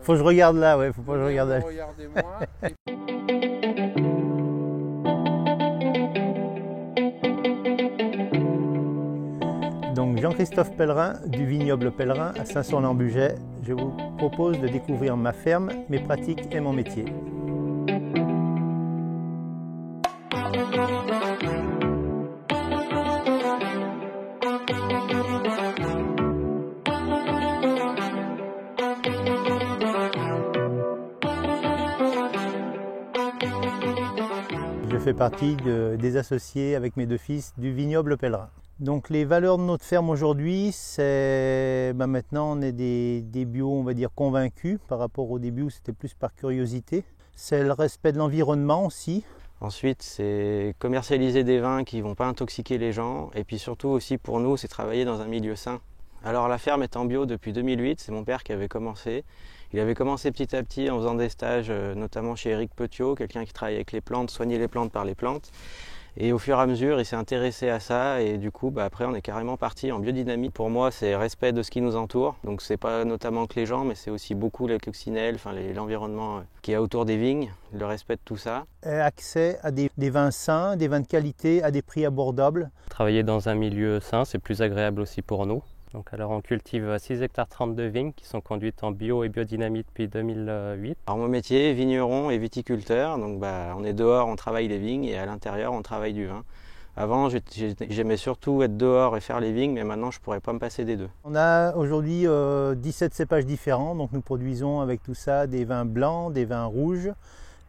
Faut que je regarde là, ouais, faut pas que je regarde là. Regardez-moi. Donc Jean-Christophe Pellerin du vignoble Pellerin à Saint-Saulve-en-Bugey. Je vous propose de découvrir ma ferme, mes pratiques et mon métier. Je fais partie des associés avec mes deux fils du vignoble Pellerin. Donc les valeurs de notre ferme aujourd'hui, c'est maintenant on est des bio, on va dire, convaincus par rapport au début où c'était plus par curiosité. C'est le respect de l'environnement aussi. Ensuite, c'est commercialiser des vins qui ne vont pas intoxiquer les gens. Et puis surtout aussi pour nous, c'est travailler dans un milieu sain. Alors la ferme est en bio depuis 2008, c'est mon père qui avait commencé. Il avait commencé petit à petit en faisant des stages, notamment chez Éric Petiot, quelqu'un qui travaille avec les plantes, soigner les plantes par les plantes. Et au fur et à mesure, il s'est intéressé à ça et du coup, après, on est carrément parti en biodynamie. Pour moi, c'est respect de ce qui nous entoure. Donc, c'est pas notamment que les gens, mais c'est aussi beaucoup les coccinelles, l'environnement qui est autour des vignes, le respect de tout ça. Accès à des vins sains, des vins de qualité, à des prix abordables. Travailler dans un milieu sain, c'est plus agréable aussi pour nous. Donc, alors on cultive 6 hectares 30 de vignes qui sont conduites en bio et biodynamie depuis 2008. Alors mon métier, vigneron et viticulteur, donc on est dehors, on travaille les vignes et à l'intérieur on travaille du vin. Avant j'aimais surtout être dehors et faire les vignes, mais maintenant je ne pourrais pas me passer des deux. On a aujourd'hui 17 cépages différents, donc nous produisons avec tout ça des vins blancs, des vins rouges,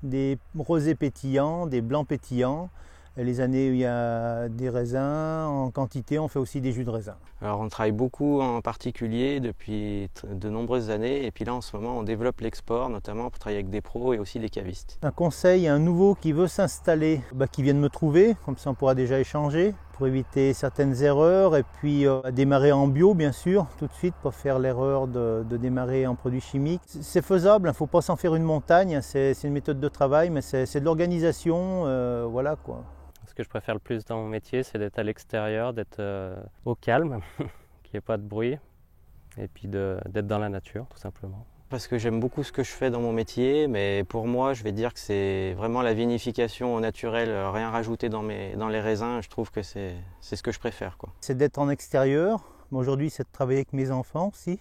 des rosés pétillants, des blancs pétillants. Et les années où il y a des raisins en quantité, on fait aussi des jus de raisin. Alors on travaille beaucoup en particulier depuis de nombreuses années et puis là en ce moment on développe l'export notamment pour travailler avec des pros et aussi des cavistes. Un conseil à un nouveau qui veut s'installer, qui vienne me trouver, comme ça on pourra déjà échanger pour éviter certaines erreurs et puis démarrer en bio bien sûr tout de suite, pas faire l'erreur de démarrer en produits chimiques. C'est faisable, il ne faut pas s'en faire une montagne, c'est une méthode de travail mais c'est de l'organisation, voilà quoi. Ce que je préfère le plus dans mon métier, c'est d'être à l'extérieur, d'être au calme, qu'il n'y ait pas de bruit, et puis d'être dans la nature, tout simplement. Parce que j'aime beaucoup ce que je fais dans mon métier, mais pour moi, je vais dire que c'est vraiment la vinification au naturel, rien rajouter dans les raisins, je trouve que c'est ce que je préfère, quoi. C'est d'être en extérieur, aujourd'hui c'est de travailler avec mes enfants aussi.